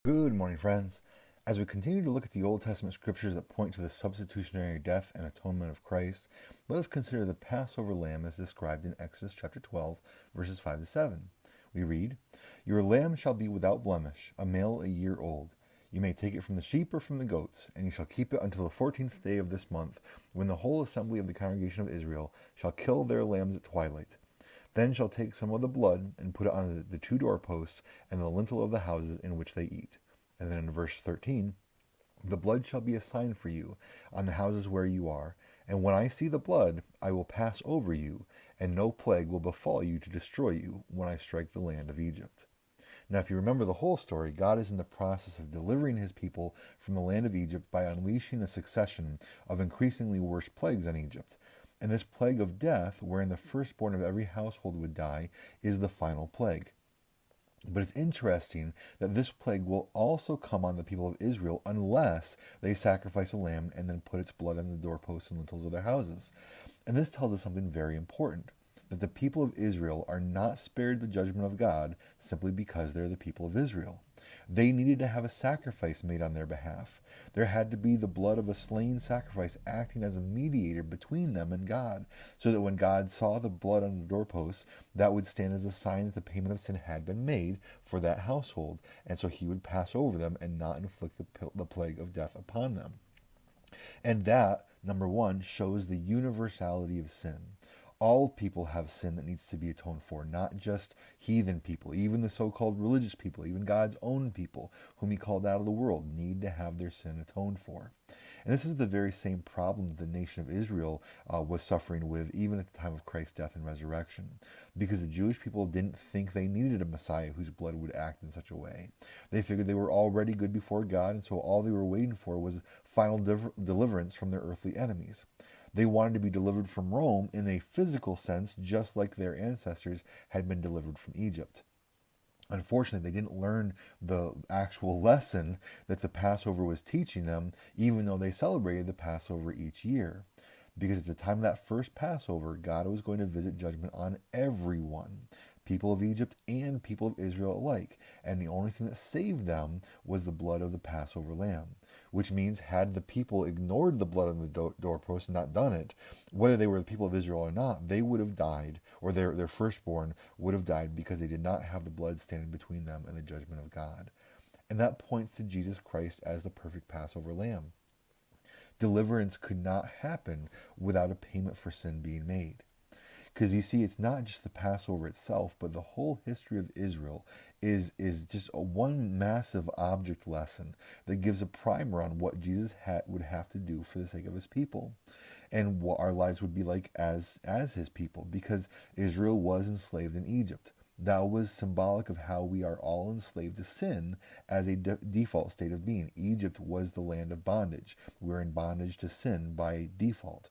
Good morning, friends. As we continue to look at the Old Testament scriptures that point to the substitutionary death and atonement of Christ, let us consider the Passover lamb as described in Exodus chapter 12, verses 5 to 7. We read, "Your lamb shall be without blemish, a male a year old. You may take it from the sheep or from the goats, and you shall keep it until the 14th day of this month, when the whole assembly of the congregation of Israel shall kill their lambs at twilight. Then shall take some of the blood and put it on the two doorposts and the lintel of the houses in which they eat." And then in verse 13, "The blood shall be a sign for you on the houses where you are. And when I see the blood, I will pass over you, and no plague will befall you to destroy you when I strike the land of Egypt." Now, if you remember the whole story, God is in the process of delivering his people from the land of Egypt by unleashing a succession of increasingly worse plagues on Egypt. And this plague of death, wherein the firstborn of every household would die, is the final plague. But it's interesting that this plague will also come on the people of Israel unless they sacrifice a lamb and then put its blood on the doorposts and lintels of their houses. And this tells us something very important, that the people of Israel are not spared the judgment of God simply because they're the people of Israel. They needed to have a sacrifice made on their behalf. There had to be the blood of a slain sacrifice acting as a mediator between them and God, so that when God saw the blood on the doorposts, that would stand as a sign that the payment of sin had been made for that household, and so he would pass over them and not inflict the plague of death upon them. And that, number one, shows the universality of sin. All people have sin that needs to be atoned for, not just heathen people, even the so-called religious people, even God's own people, whom he called out of the world, need to have their sin atoned for. And this is the very same problem that the nation of Israel was suffering with even at the time of Christ's death and resurrection, because the Jewish people didn't think they needed a Messiah whose blood would act in such a way. They figured they were already good before God, and so all they were waiting for was final deliverance from their earthly enemies. They wanted to be delivered from Rome in a physical sense, just like their ancestors had been delivered from Egypt. Unfortunately, they didn't learn the actual lesson that the Passover was teaching them, even though they celebrated the Passover each year. Because at the time of that first Passover, God was going to visit judgment on everyone, people of Egypt and people of Israel alike. And the only thing that saved them was the blood of the Passover lamb. Which means, had the people ignored the blood on the doorpost and not done it, whether they were the people of Israel or not, they would have died, or their firstborn would have died, because they did not have the blood standing between them and the judgment of God. And that points to Jesus Christ as the perfect Passover lamb. Deliverance could not happen without a payment for sin being made. Because you see, it's not just the Passover itself, but the whole history of Israel is just one massive object lesson that gives a primer on what Jesus would have to do for the sake of his people, and what our lives would be like as his people, because Israel was enslaved in Egypt. That was symbolic of how we are all enslaved to sin as a default state of being. Egypt was the land of bondage. We're in bondage to sin by default.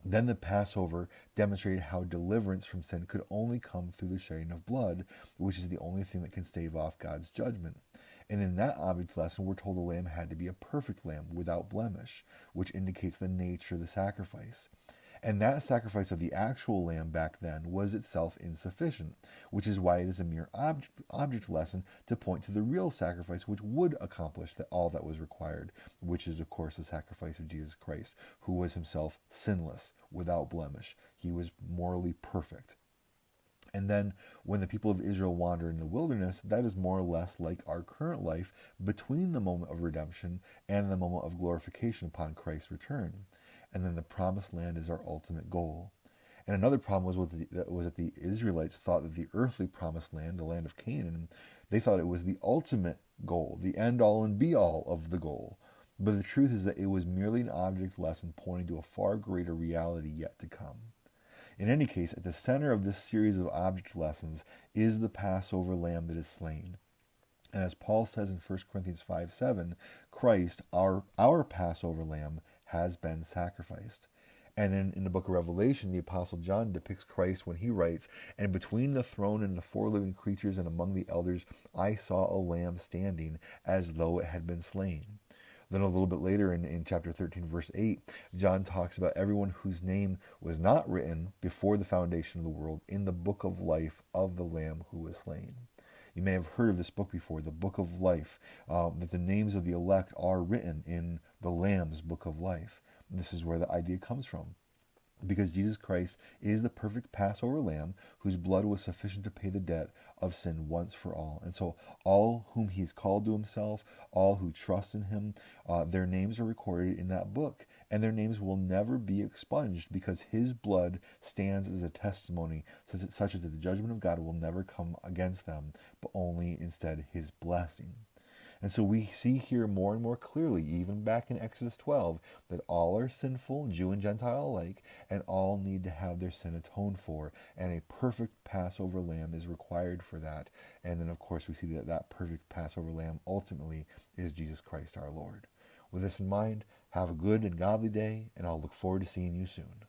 Then the Passover demonstrated how deliverance from sin could only come through the shedding of blood, which is the only thing that can stave off God's judgment. And in that object lesson, we're told the lamb had to be a perfect lamb without blemish, which indicates the nature of the sacrifice. And that sacrifice of the actual lamb back then was itself insufficient, which is why it is a mere object lesson to point to the real sacrifice which would accomplish all that was required, which is, of course, the sacrifice of Jesus Christ, who was himself sinless, without blemish. He was morally perfect. And then when the people of Israel wander in the wilderness, that is more or less like our current life between the moment of redemption and the moment of glorification upon Christ's return. And then the promised land is our ultimate goal. And another problem was that the Israelites thought that the earthly promised land, the land of Canaan, they thought it was the ultimate goal, the end-all and be-all of the goal. But the truth is that it was merely an object lesson pointing to a far greater reality yet to come. In any case, at the center of this series of object lessons is the Passover lamb that is slain. And as Paul says in 1 Corinthians 5:7, Christ, our Passover lamb, has been sacrificed. And then in the book of Revelation, the Apostle John depicts Christ when he writes, "And between the throne and the four living creatures and among the elders, I saw a lamb standing as though it had been slain." Then a little bit later in chapter 13, verse 8, John talks about everyone whose name was not written before the foundation of the world in the book of life of the Lamb who was slain. You may have heard of this book before, the Book of Life, that the names of the elect are written in the Lamb's Book of Life. And this is where the idea comes from. Because Jesus Christ is the perfect Passover lamb whose blood was sufficient to pay the debt of sin once for all. And so all whom he's called to himself, all who trust in him, their names are recorded in that book. And their names will never be expunged because his blood stands as a testimony such that the judgment of God will never come against them, but only instead his blessing. And so we see here more and more clearly, even back in Exodus 12, that all are sinful, Jew and Gentile alike, and all need to have their sin atoned for. And a perfect Passover lamb is required for that. And then, of course, we see that that perfect Passover lamb ultimately is Jesus Christ our Lord. With this in mind, have a good and godly day, and I'll look forward to seeing you soon.